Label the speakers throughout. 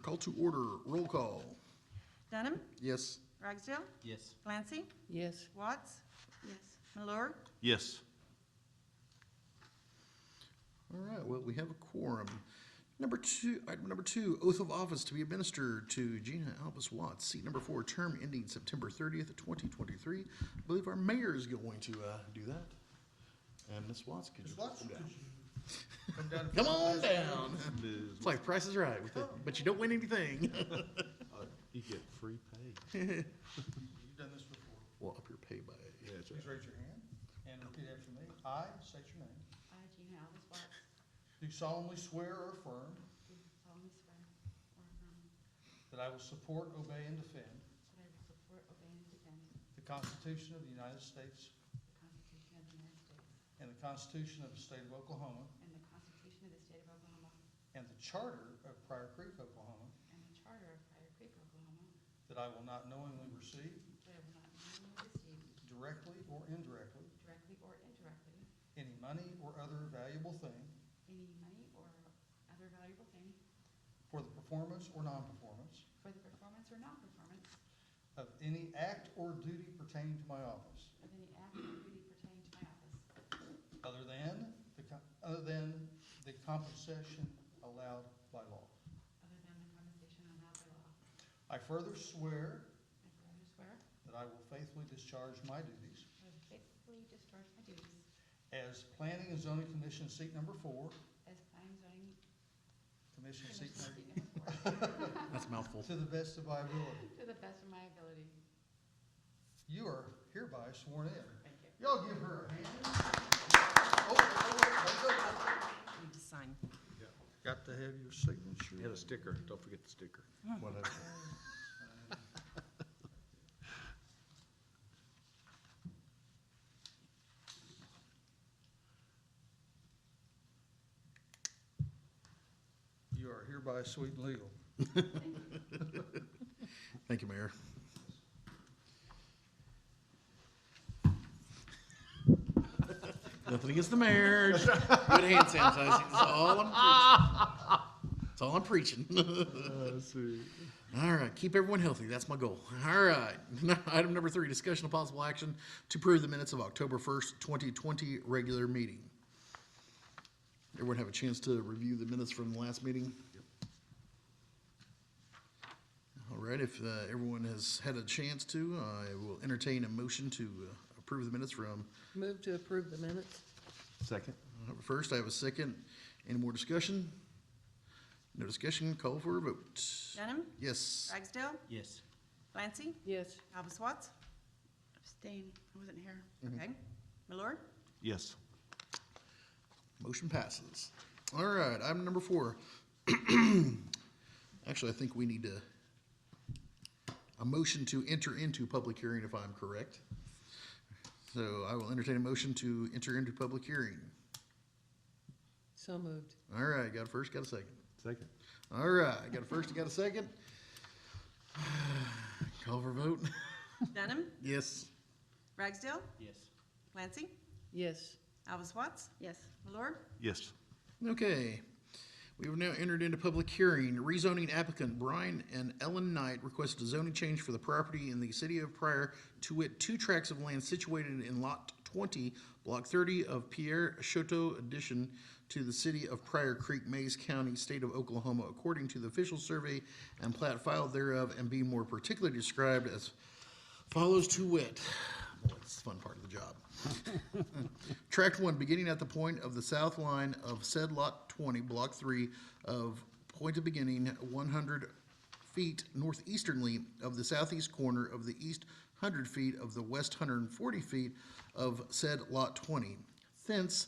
Speaker 1: Call to order, roll call.
Speaker 2: Dunham,
Speaker 1: Yes.
Speaker 2: Ragsdale,
Speaker 3: Yes.
Speaker 2: Clancy,
Speaker 4: Yes.
Speaker 2: Watts, yes, Malort,
Speaker 3: Yes.
Speaker 1: All right, well, we have a quorum. Item number two, oath of office to be administered to Gina Alvis Watts, seat number 4, term ending September 30th, 2023. I believe our mayor is going to do that. And Ms. Watts, could you come down? Come on down. It's like Price is Right, but you don't win anything.
Speaker 3: You get free pay.
Speaker 5: You've done this before.
Speaker 1: Well, up your pay by
Speaker 3: Yeah, that's
Speaker 5: Please raise your hand and repeat after me. I state your name.
Speaker 6: I, Gina Alvis Watts,
Speaker 5: Do solemnly swear or affirm
Speaker 6: do solemnly swear or affirm
Speaker 5: that I will support, obey, and defend
Speaker 6: that I will support, obey, and defend
Speaker 5: the Constitution of the United States
Speaker 6: the Constitution of the United States
Speaker 5: and the Constitution of the State of Oklahoma
Speaker 6: and the Constitution of the State of Oklahoma
Speaker 5: and the Charter of Pryor Creek, Oklahoma,
Speaker 6: and the Charter of Pryor Creek, Oklahoma,
Speaker 5: that I will not knowingly receive,
Speaker 6: that I will not knowingly receive,
Speaker 5: directly or indirectly,
Speaker 6: directly or indirectly,
Speaker 5: any money or other valuable thing
Speaker 6: any money or other valuable thing
Speaker 5: for the performance or non-performance
Speaker 6: for the performance or non-performance
Speaker 5: of any act or duty pertaining to my office,
Speaker 6: of any act or duty pertaining to my office,
Speaker 5: other than the compensation allowed by law.
Speaker 6: other than the compensation allowed by law.
Speaker 5: I further swear
Speaker 6: I further swear
Speaker 5: that I will faithfully discharge my duties
Speaker 6: I will faithfully discharge my duties
Speaker 5: as Planning and Zoning Commission seat number 4,
Speaker 6: as planning zoning
Speaker 5: Commission
Speaker 6: commission
Speaker 5: seat
Speaker 6: seat number 4
Speaker 1: That's a mouthful.
Speaker 5: to the best of my ability.
Speaker 6: to the best of my ability.
Speaker 5: You are hereby sworn in.
Speaker 6: Thank you.
Speaker 5: Y'all give her a hand. Oh, wait.
Speaker 2: need to sign.
Speaker 5: Got to have your signature.
Speaker 3: You had a sticker. Don't forget the sticker.
Speaker 1: Whatever.
Speaker 5: You are hereby sweet and legal.
Speaker 1: Thank you, Mayor. Nothing against the mayor. Just good hand sanitizing. That's all I'm preaching. All right, keep everyone healthy. That's my goal. All right. Item number 3, discussion of possible action to approve the minutes of October 1st, 2020 regular meeting. Everyone have a chance to review the minutes from the last meeting? All right, if everyone has had a chance to, I will entertain a motion to approve the minutes from.
Speaker 4: Move to approve the minutes.
Speaker 3: Second.
Speaker 1: First, I have a second. Any more discussion? No discussion, call for a vote.
Speaker 2: Dunham,
Speaker 1: Yes.
Speaker 2: Ragsdale,
Speaker 3: Yes.
Speaker 2: Clancy,
Speaker 4: Yes.
Speaker 2: Alvis Watts. Abstain, I wasn't here.
Speaker 1: Mhm.
Speaker 2: Okay, Malort,
Speaker 3: Yes.
Speaker 1: Motion passes. All right, item number 4. Actually, I think we need a motion to enter into public hearing, if I'm correct. So I will entertain a motion to enter into public hearing.
Speaker 4: So moved.
Speaker 1: All right, got a first, got a second.
Speaker 3: Second.
Speaker 1: All right, got a first, got a second. Call for a vote.
Speaker 2: Dunham,
Speaker 1: Yes.
Speaker 2: Ragsdale,
Speaker 3: Yes.
Speaker 2: Clancy,
Speaker 4: Yes.
Speaker 2: Alvis Watts. Yes. Malort,
Speaker 3: Yes.
Speaker 1: Okay, we have now entered into public hearing. Rezoning applicant Brian and Ellen Knight requested a zoning change for the property in the city of Pryor to wit 2 tracts of land situated in lot 20, block 30 of Pierre Choteau addition to the city of Pryor Creek, Mays County, state of Oklahoma, according to the official survey and plat filed thereof, and being more particularly described as follows to wit. Boy, it's the fun part of the job. Tract 1, beginning at the point of the south line of said lot 20, block 3 of point of beginning 100 feet northeasternly of the southeast corner of the east 100 feet of the west 140 feet of said lot 20. Thence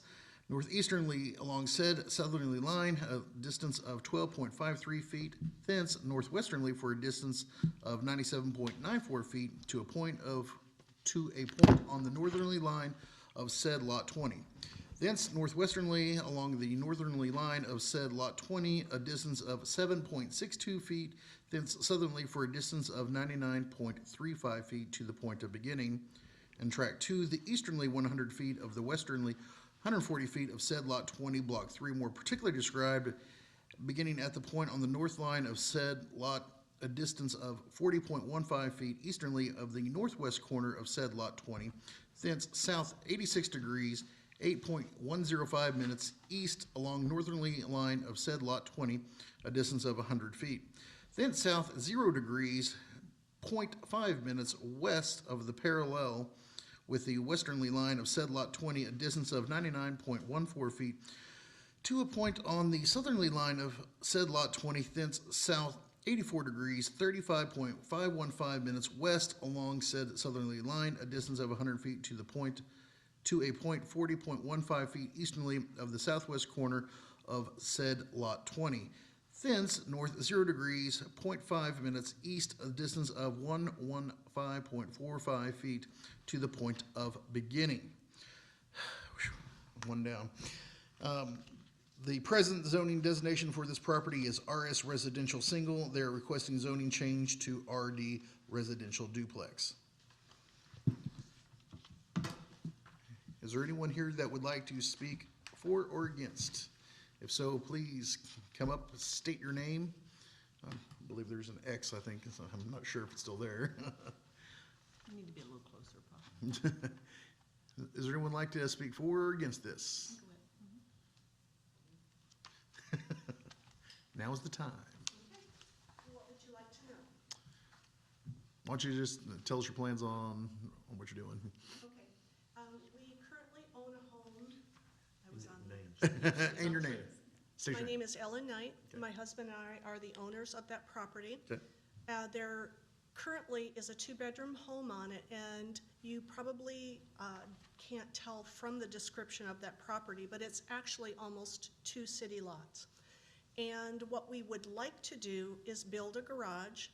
Speaker 1: northeasternly along said southerly line, a distance of 12.53 feet. Thence northwesternly for a distance of 97.94 feet to a point on the northerly line of said lot 20. Thence northwesternly along the northerly line of said lot 20, a distance of 7.62 feet. Thence southerly for a distance of 99.35 feet to the point of beginning. And tract 2, the easternly 100 feet of the westernly 140 feet of said lot 20, block 3, more particularly described beginning at the point on the north line of said lot, a distance of 40.15 feet easternly of the northwest corner of said lot 20, thence south 86 degrees, 8.105 minutes east along northerly line of said lot 20, a distance of 100 feet. Thence south 0 degrees, 0.5 minutes west of the parallel with the westernly line of said lot 20, a distance of 99.14 feet, to a point on the southerly line of said lot 20, thence south 84 degrees, 35.515 minutes west along said southerly line, a distance of 100 feet to a point 40.15 feet easternly of the southwest corner of said lot 20. Thence north 0 degrees, 0.5 minutes east, a distance of 115.45 feet to the point of beginning. One down. The present zoning designation for this property is RS Residential Single. They're requesting zoning change to RD Residential Duplex. Is there anyone here that would like to speak for or against? If so, please come up, state your name. I believe there's an X, I think, so I'm not sure if it's still there.
Speaker 2: You need to be a little closer, Paul.
Speaker 1: Is there anyone like to speak for or against this? Now's the time.
Speaker 5: What would you like to know?
Speaker 1: Why don't you just tell us your plans on what you're doing?
Speaker 5: Okay, we currently own a home. I was on.
Speaker 1: And your name. State
Speaker 5: My
Speaker 1: your
Speaker 5: name is Ellen Knight.
Speaker 1: Okay.
Speaker 5: My husband and I are the owners of that property.
Speaker 1: Okay.
Speaker 5: There currently is a two-bedroom home on it, and you probably can't tell from the description of that property, but it's actually almost 2 city lots. And what we would like to do is build a garage,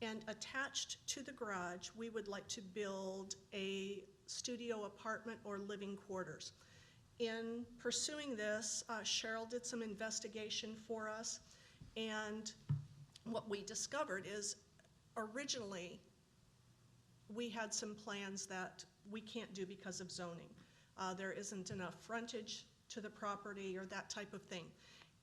Speaker 5: and attached to the garage, we would like to build a studio apartment or living quarters. In pursuing this, Cheryl did some investigation for us, and what we discovered is originally we had some plans that we can't do because of zoning. There isn't enough frontage to the property or that type of thing.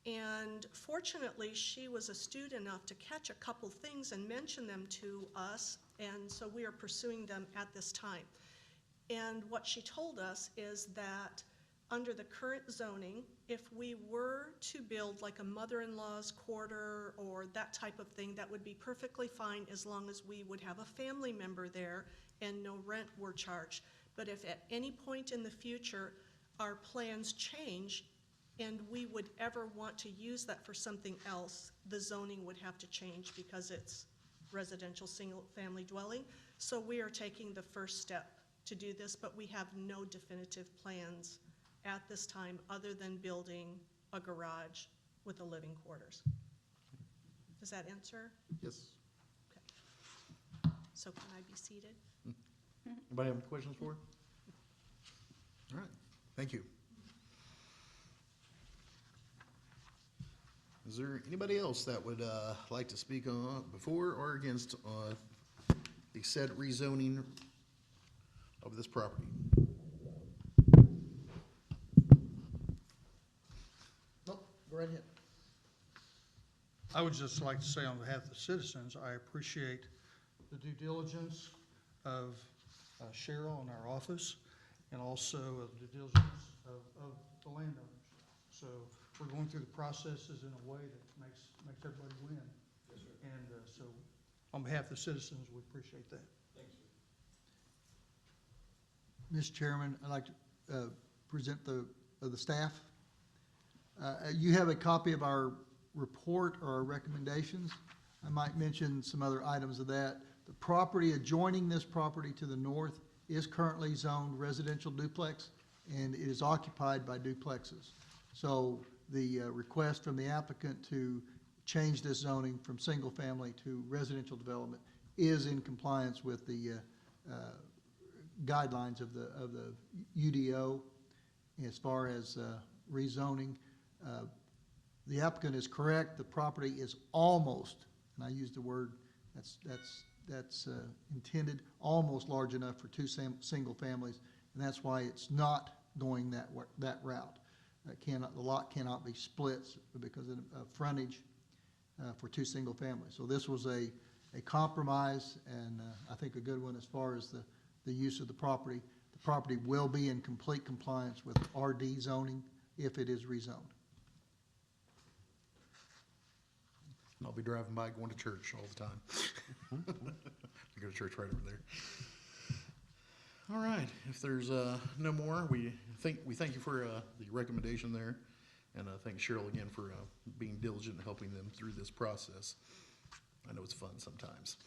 Speaker 5: And fortunately, she was astute enough to catch a couple things and mention them to us, and so we are pursuing them at this time. And what she told us is that under the current zoning, if we were to build like a mother-in-law's quarter or that type of thing, that would be perfectly fine as long as we would have a family member there and no rent were charged. But if at any point in the future our plans change and we would ever want to use that for something else, the zoning would have to change because it's residential single-family dwelling. So we are taking the first step to do this, but we have no definitive plans at this time other than building a garage with a living quarters. Does that answer?
Speaker 1: Yes.
Speaker 5: Okay. So can I be seated?
Speaker 1: Anybody have questions for her? All right, thank you. Is there anybody else that would like to speak on before or against the said rezoning of this property? Nope, go right ahead.
Speaker 7: I would just like to say on behalf of the citizens, I appreciate the due diligence of Cheryl in our office and also of the due diligence of the landowners. So we're going through the processes in a way that makes everybody win. Yes, sir. And so on behalf of the citizens, we appreciate that.
Speaker 1: Thanks, sir.
Speaker 8: Mr. Chairman, I'd like to present the staff. You have a copy of our report or our recommendations. I might mention some other items of that. The property adjoining this property to the north is currently zoned residential duplex, and it is occupied by duplexes. So the request from the applicant to change this zoning from single family to residential development is in compliance with the guidelines of the UDO as far as rezoning. The applicant is correct. The property is almost, and I use the word that's intended, almost large enough for 2 single families, and that's why it's not going that route. the lot cannot be split because of frontage for two single families. So this was a compromise, and I think a good one as far as the use of the property. The property will be in complete compliance with RD zoning if it is rezoned.
Speaker 1: And I'll be driving by going to church all the time. I go to church right over there. All right, if there's no more, we thank you for the recommendation there, and thank Cheryl again for being diligent in helping them through this process. I know it's fun sometimes.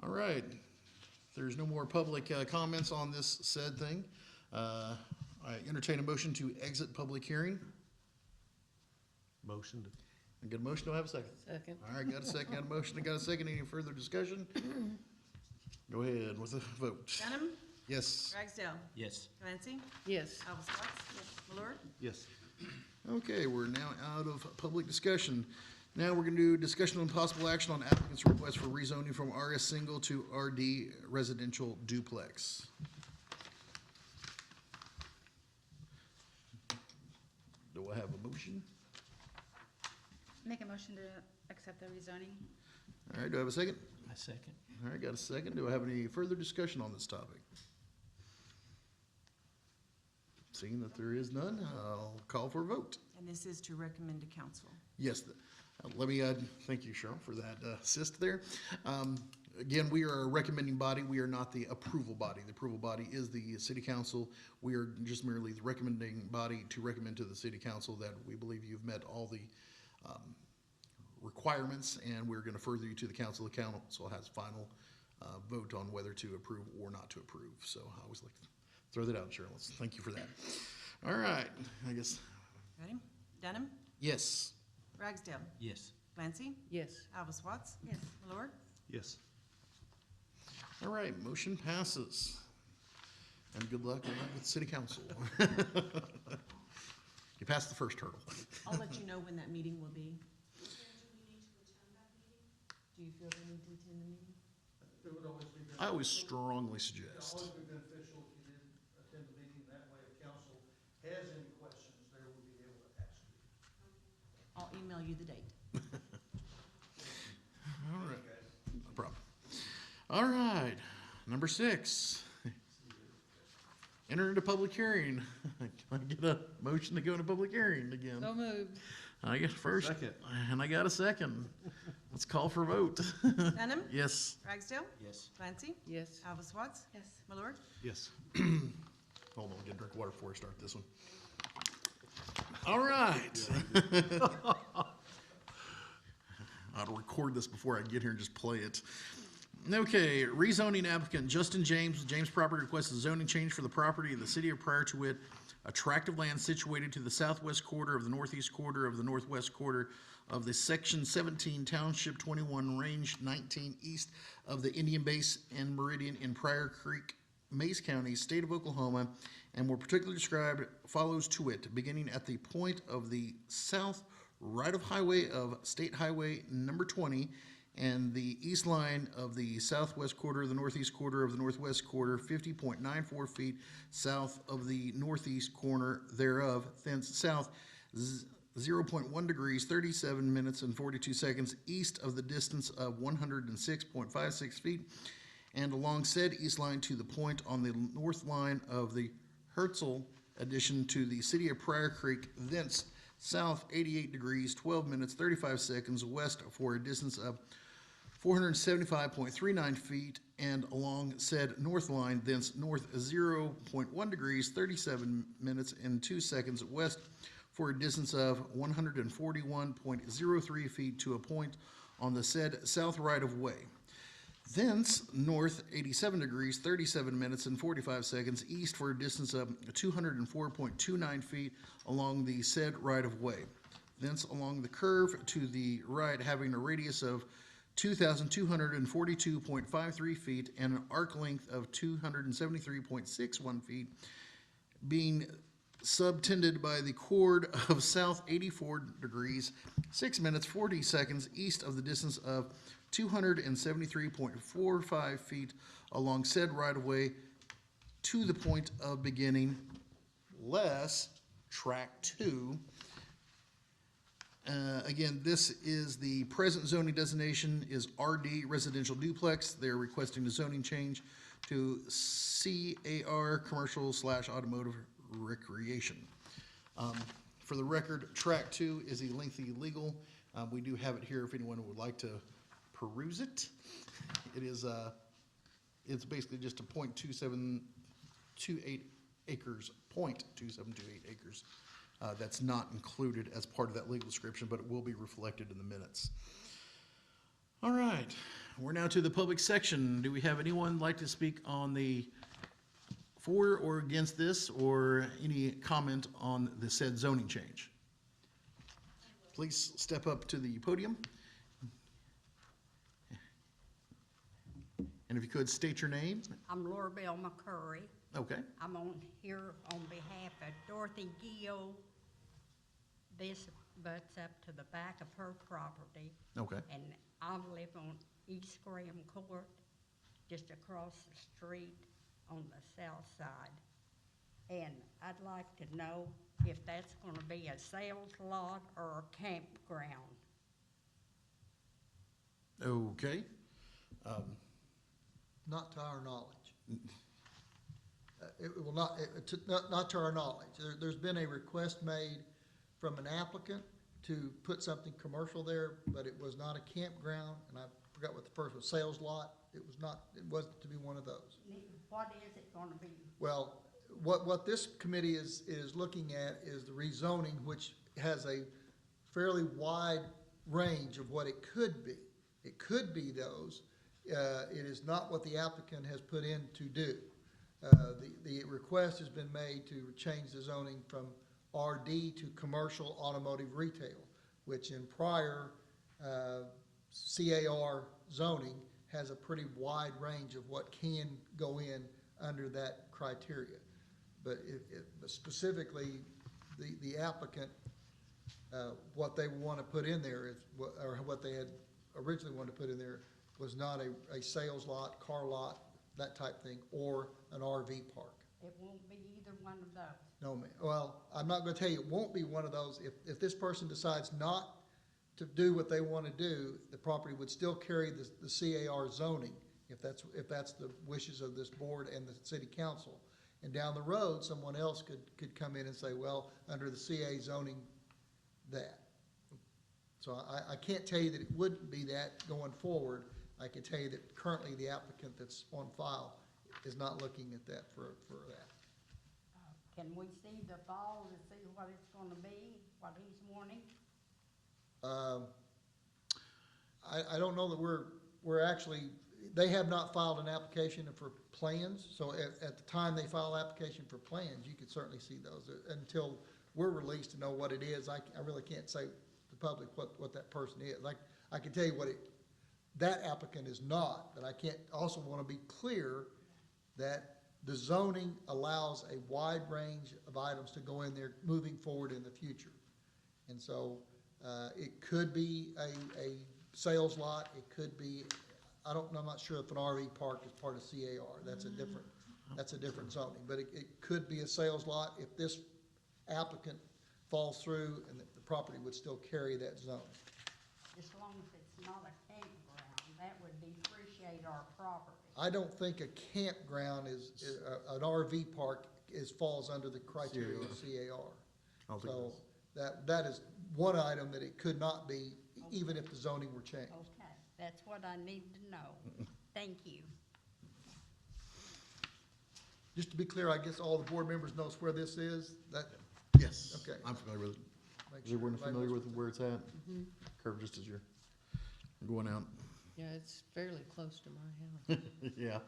Speaker 1: All right, if there's no more public comments on this said thing, I entertain a motion to exit public hearing.
Speaker 3: Motion to,
Speaker 1: I get a motion, do I have a second?
Speaker 4: Second.
Speaker 1: All right, got a second, got a motion, I got a second, any further discussion? Go ahead with the vote.
Speaker 2: Denham.
Speaker 1: Yes.
Speaker 2: Ragsdale.
Speaker 3: yes.
Speaker 2: Clancy.
Speaker 4: Yes.
Speaker 2: Alves Potts. Malort.
Speaker 3: Yes.
Speaker 1: Okay, we're now out of public discussion. Now we're gonna do discussion on possible action on applicant's request for rezoning from RS single to RD residential duplex. Do I have a motion?
Speaker 6: Make a motion to accept the rezoning.
Speaker 1: All right, do I have a second?
Speaker 3: I second.
Speaker 1: All right, got a second. Do I have any further discussion on this topic? Seeing that there is none, I'll call for a vote.
Speaker 2: And this is to recommend to council.
Speaker 1: Yes, let me, thank you, Cheryl, for that assist there. Again, we are a recommending body. We are not the approval body. The approval body is the city council. We are just merely the recommending body to recommend to the city council that we believe you've met all the requirements, and we're gonna further you to the council. The council has final vote on whether to approve or not to approve. So I always like to throw that out, Cheryl. Thank you for that. All right, I guess,
Speaker 2: Ready? Denham.
Speaker 1: yes.
Speaker 2: Ragsdale.
Speaker 3: Yes.
Speaker 2: Clancy.
Speaker 4: Yes.
Speaker 2: Alves Potts. Yes. Malort.
Speaker 3: Yes.
Speaker 1: All right, motion passes. And good luck with city council. You passed the first hurdle.
Speaker 2: I'll let you know when that meeting will be. Do you feel the need to attend the meeting?
Speaker 7: It would always be
Speaker 1: I always strongly
Speaker 7: It'd
Speaker 1: suggest.
Speaker 7: always be beneficial if you did attend the meeting. That way, if council has any questions, they will be able to ask you.
Speaker 2: I'll email you the date.
Speaker 1: All right, no problem. All right, number 6. Enter into public hearing. Can I get a motion to go into public hearing again?
Speaker 4: So moved.
Speaker 1: I guess first,
Speaker 3: Second.
Speaker 1: and I got a second. Let's call for vote.
Speaker 2: Denham.
Speaker 1: Yes.
Speaker 2: Ragsdale.
Speaker 3: Yes.
Speaker 2: Clancy.
Speaker 4: Yes.
Speaker 2: Alves Potts.
Speaker 6: Yes.
Speaker 2: Malort.
Speaker 3: Yes.
Speaker 1: Hold on, get a drink of water before I start this one. All right. I'll record this before I get here and just play it. Okay, rezoning applicant Justin James, James Property requests a zoning change for the property of the city of Pryor to wit, a tract of land situated to the southwest quarter of the northeast quarter of the northwest quarter of the section 17, township 21, range 19, east of the Indian Base and Meridian in Pryor Creek, Mays County, state of Oklahoma, and more particularly described follows to wit, beginning at the point of the south right of highway of State Highway number 20 and the east line of the southwest quarter of the northeast quarter of the northwest quarter, 50.94 feet south of the northeast corner thereof, thence south 0.1 degrees, 37 minutes and 42 seconds east of the distance of 106.56 feet, and along said east line to the point on the north line of the Herzl addition to the city of Pryor Creek, thence south 88 degrees, 12 minutes, 35 seconds west for a distance of 475.39 feet, and along said north line, thence north 0.1 degrees, 37 minutes and 2 seconds west for a distance of 141.03 feet to a point on the said south right of way. Thence north 87 degrees, 37 minutes and 45 seconds east for a distance of 204.29 feet along the said right of way. Thence along the curve to the right, having a radius of 2,242.53 feet and an arc length of 273.61 feet, being subtended by the chord of south 84 degrees, 6 minutes, 40 seconds east of the distance of 273.45 feet along said right-of-way to the point of beginning less Track 2. Again, this is the present zoning designation is RD residential duplex. They're requesting the zoning change to CAR commercial / automotive recreation. For the record, track 2 is a lengthy legal. We do have it here if anyone would like to peruse it. It is, it's basically just a .2728 acres, .2728 acres. That's not included as part of that legal description, but it will be reflected in the minutes. All right, we're now to the public section. Do we have anyone like to speak on the for or against this, or any comment on the said zoning change? Please step up to the podium. And if you could, state your name.
Speaker 9: I'm Laura Bell McCurry.
Speaker 1: Okay,
Speaker 9: I'm on here on behalf of Dorothy Gill. This butts up to the back of her property,
Speaker 1: okay.
Speaker 9: and I live on East Graham Court, just across the street on the south side. And I'd like to know if that's gonna be a sales lot or a campground.
Speaker 1: Okay.
Speaker 8: Not to our knowledge. It will not, not to our knowledge. There's been a request made from an applicant to put something commercial there, but it was not a campground, and I forgot what the first was, sales lot. It wasn't to be one of those.
Speaker 9: What is it gonna be?
Speaker 8: Well, what this committee is looking at is the rezoning, which has a fairly wide range of what it could be. It could be those. It is not what the applicant has put in to do. The request has been made to change the zoning from RD to commercial automotive retail, which in Pryor, CAR zoning has a pretty wide range of what can go in under that criteria. But specifically, the applicant, what they want to put in there is, or what they had originally wanted to put in there was not a sales lot, car lot, that type thing, or an RV park.
Speaker 9: It won't be either one of those.
Speaker 8: No, ma'am. Well, I'm not gonna tell you it won't be one of those. If this person decides not to do what they want to do, the property would still carry the CAR zoning, if that's the wishes of this board and the city council. And down the road, someone else could come in and say, well, under the CA zoning, that. So I can't tell you that it wouldn't be that going forward. I can tell you that currently the applicant that's on file is not looking at that for that.
Speaker 9: Can we see the file to see what it's gonna be, what he's wanting?
Speaker 8: I don't know that we're actually, they have not filed an application for plans, so at the time they file application for plans, you could certainly see those. Until we're released to know what it is, I really can't say to the public what that person is. I can tell you what that applicant is not, but I can't, also want to be clear that the zoning allows a wide range of items to go in there moving forward in the future. And so it could be a sales lot, it could be, I'm not sure if an RV park is part of CAR. That's a different zoning, but it could be a sales lot if this applicant falls through, and the property would still carry that zone.
Speaker 9: As long as it's not a campground, that would depreciate our property.
Speaker 8: I don't think a campground an RV park falls under the criteria of CAR. So that is one item that it could not be, even if the zoning were changed.
Speaker 9: Okay, that's what I need to know. Thank you.
Speaker 8: Just to be clear, I guess all the board members knows where this is, that,
Speaker 1: Yes.
Speaker 8: Okay.
Speaker 1: I'm familiar with it.
Speaker 8: make
Speaker 1: Is
Speaker 8: sure
Speaker 1: everyone
Speaker 8: everybody
Speaker 1: familiar
Speaker 8: knows
Speaker 1: with where it's at? Curve just as you're going out.
Speaker 4: Yeah, it's fairly close to my house.
Speaker 1: Yeah.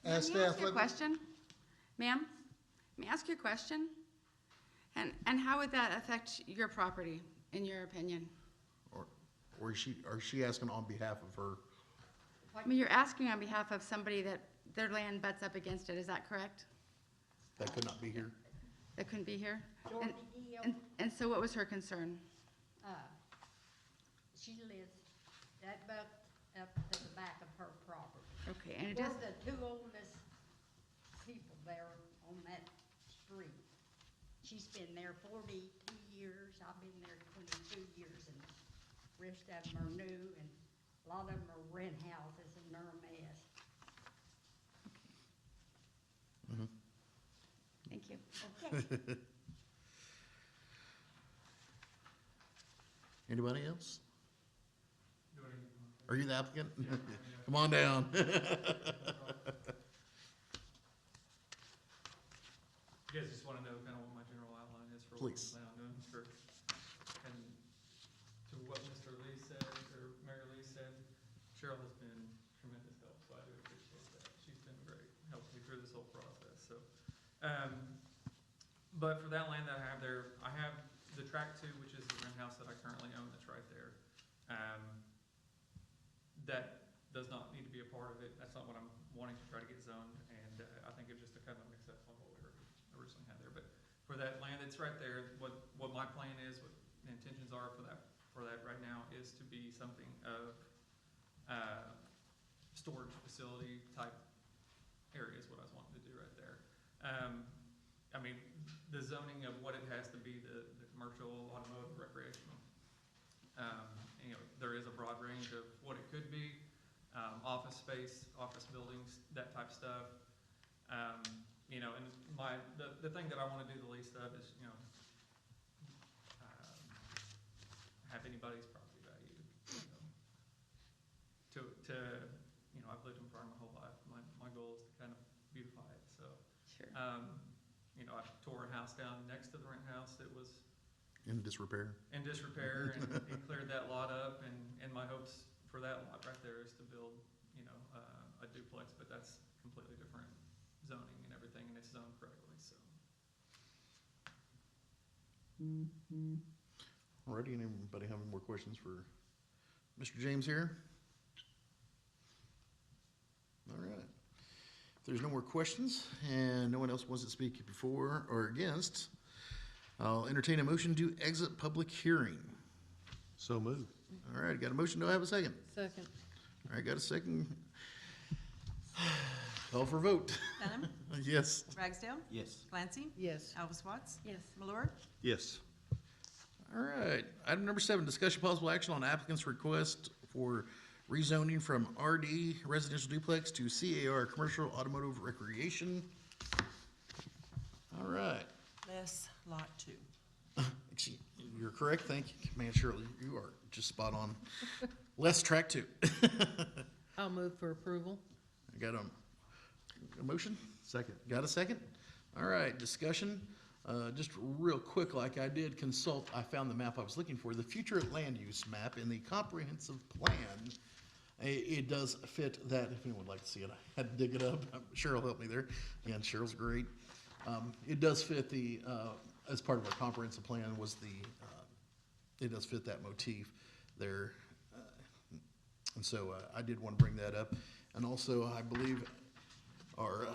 Speaker 8: As
Speaker 6: May I
Speaker 8: staff,
Speaker 6: ask you a question? Ma'am, may I ask you a question? And how would that affect your property, in your opinion?
Speaker 1: Or is she asking on behalf of her?
Speaker 6: I mean, you're asking on behalf of somebody that their land butts up against it, is that correct?
Speaker 1: That could not be here?
Speaker 6: That couldn't be here?
Speaker 9: Dorothy Gill,
Speaker 6: And so what was her concern?
Speaker 9: she lives that butt up to the back of her property.
Speaker 6: Okay, and it
Speaker 9: We're
Speaker 6: does,
Speaker 9: the two oldest people there on that street. She's been there 42 years, I've been there 22 years, and the rest of them are new, and a lot of them are rent houses, and they're a mess.
Speaker 6: Thank you.
Speaker 9: Okay.
Speaker 1: Anybody else? Are you the applicant? Come on down.
Speaker 10: You guys just want to know kind of what my general outline is for what we
Speaker 1: Please.
Speaker 10: plan on doing for, and to what Mr. Lee said, or Mary Lee said, Cheryl has been tremendous help, so I do appreciate that. She's been great, helped me through this whole process, so. But for that land that I have there, I have the tract 2, which is the rent house that I currently own, that's right there. That does not need to be a part of it. That's not what I'm wanting to try to get zoned, and I think it's just a kind of mix up on what we originally had there. But for that land that's right there, what my plan is, what the intentions are for that right now is to be something of storage facility type area is what I was wanting to do right there. I mean, the zoning of what it has to be, the commercial, automotive, recreational. You know, there is a broad range of what it could be, office space, office buildings, that type of stuff. You know, and the thing that I want to do the least of is, you know, have anybody's property value, you know, to, you know, I've lived in Pryor my whole life. My goal is to kind of beautify it, so.
Speaker 6: Sure.
Speaker 10: You know, I tore a house down next to the rent house that was
Speaker 1: In disrepair.
Speaker 10: in disrepair and cleared that lot up, and my hopes for that lot right there is to build, you know, a duplex, but that's completely different zoning and everything, and it's zoned correctly, so.
Speaker 1: Alrighty, anybody have any more questions for Mr. James here? All right. If there's no more questions and no one else wants to speak before or against, I'll entertain a motion to exit public hearing.
Speaker 3: So moved.
Speaker 1: All right, got a motion, do I have a second?
Speaker 4: Second.
Speaker 1: All right, got a second. Call for vote.
Speaker 2: Denham.
Speaker 1: Yes.
Speaker 2: Ragsdale.
Speaker 3: Yes.
Speaker 2: Clancy.
Speaker 4: Yes.
Speaker 2: Elvis Watts.
Speaker 6: Yes.
Speaker 2: Malort.
Speaker 3: Yes.
Speaker 1: All right, item number 7, discussion possible action on applicant's request for rezoning from RD residential duplex to CAR commercial automotive recreation. All right.
Speaker 2: Less lot 2.
Speaker 1: You're correct, thank you. Man, Shirley, you are just spot on. Less track 2.
Speaker 4: I'll move for approval.
Speaker 1: I got a motion?
Speaker 3: Second.
Speaker 1: Got a second? All right, discussion. Just real quick, like I did consult, I found the map I was looking for, the future land use map in the comprehensive plan. It does fit that, if anyone would like to see it, I had to dig it up. Cheryl helped me there. Again, Cheryl's great. It does fit the, as part of our comprehensive plan was it does fit that motif there. And so I did want to bring that up. And also, I believe our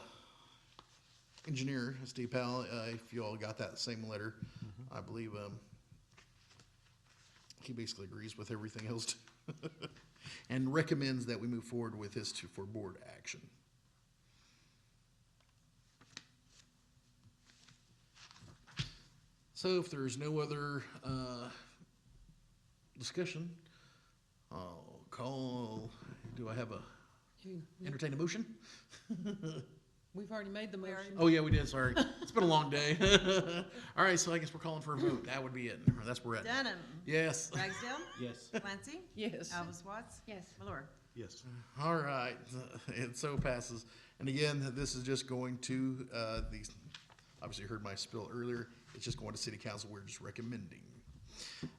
Speaker 1: engineer, Steve Powell, if you all got that same letter, I believe he basically agrees with everything else and recommends that we move forward with this for board action. So if there's no other discussion, I'll call, do I have entertain a motion?
Speaker 4: We've already made the motion.
Speaker 1: Oh, yeah, we did, sorry. It's been a long day. All right, so I guess we're calling for a vote. That would be it. That's where we're at.
Speaker 2: Denham.
Speaker 1: Yes.
Speaker 2: Ragsdale.
Speaker 3: Yes.
Speaker 2: Clancy.
Speaker 4: Yes.
Speaker 2: Elvis Watts.
Speaker 6: Yes.
Speaker 2: Malort.
Speaker 3: Yes.
Speaker 1: All right, it so passes. And again, this is just going to, obviously you heard my spill earlier, it's just going to city council, we're just recommending.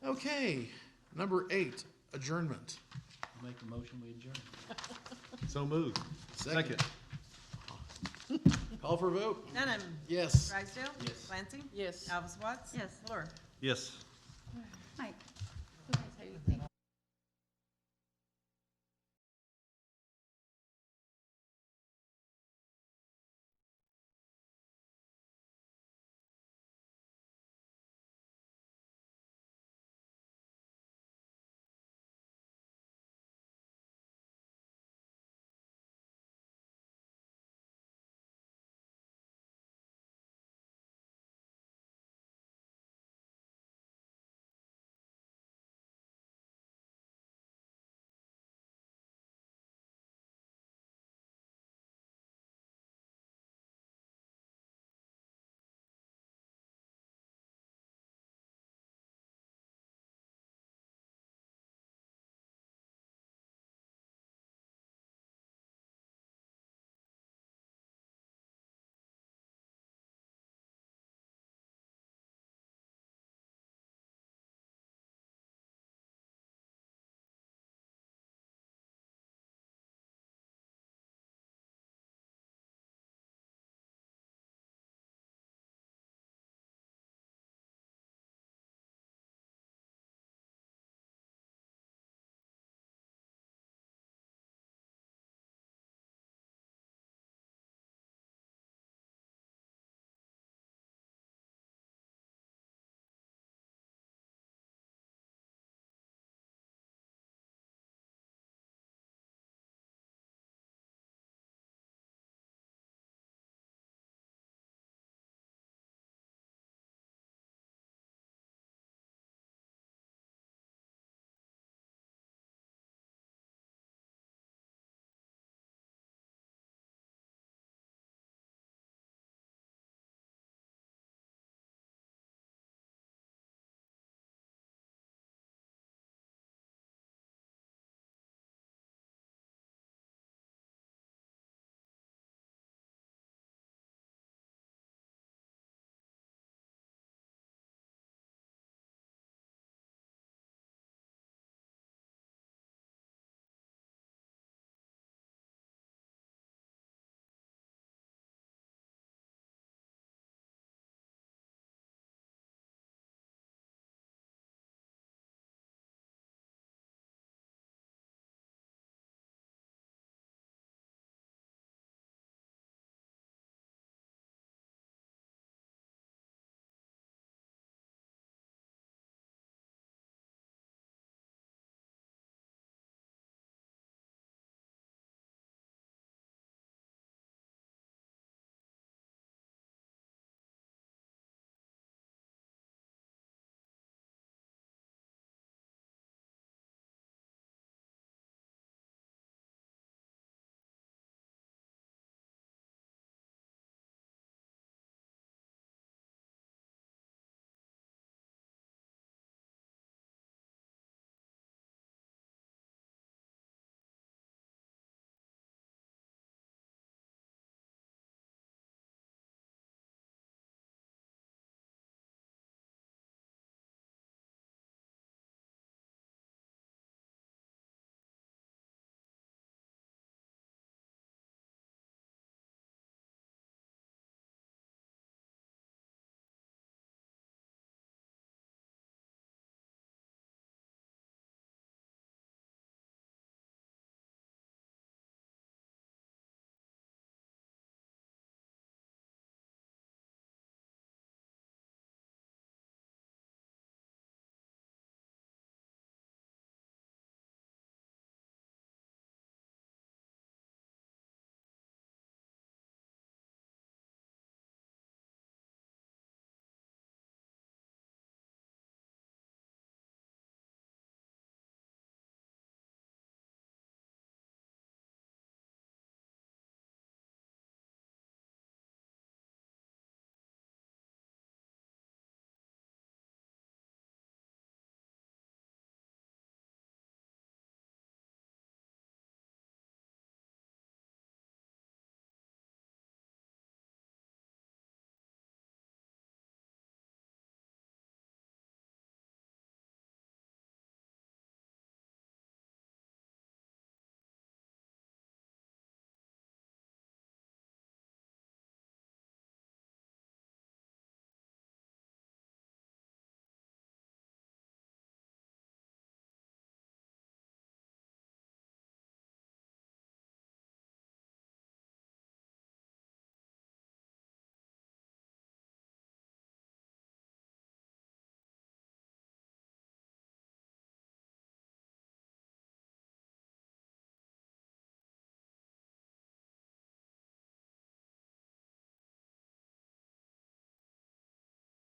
Speaker 1: Okay, number 8, adjournment.
Speaker 3: Make a motion, we adjourn. So moved.
Speaker 1: Second. Call for a vote?
Speaker 2: Denham.
Speaker 1: Yes.
Speaker 2: Ragsdale.
Speaker 3: Yes.
Speaker 2: Clancy.
Speaker 4: Yes.
Speaker 2: Elvis Watts.
Speaker 6: Yes.
Speaker 2: Malort.
Speaker 3: Yes.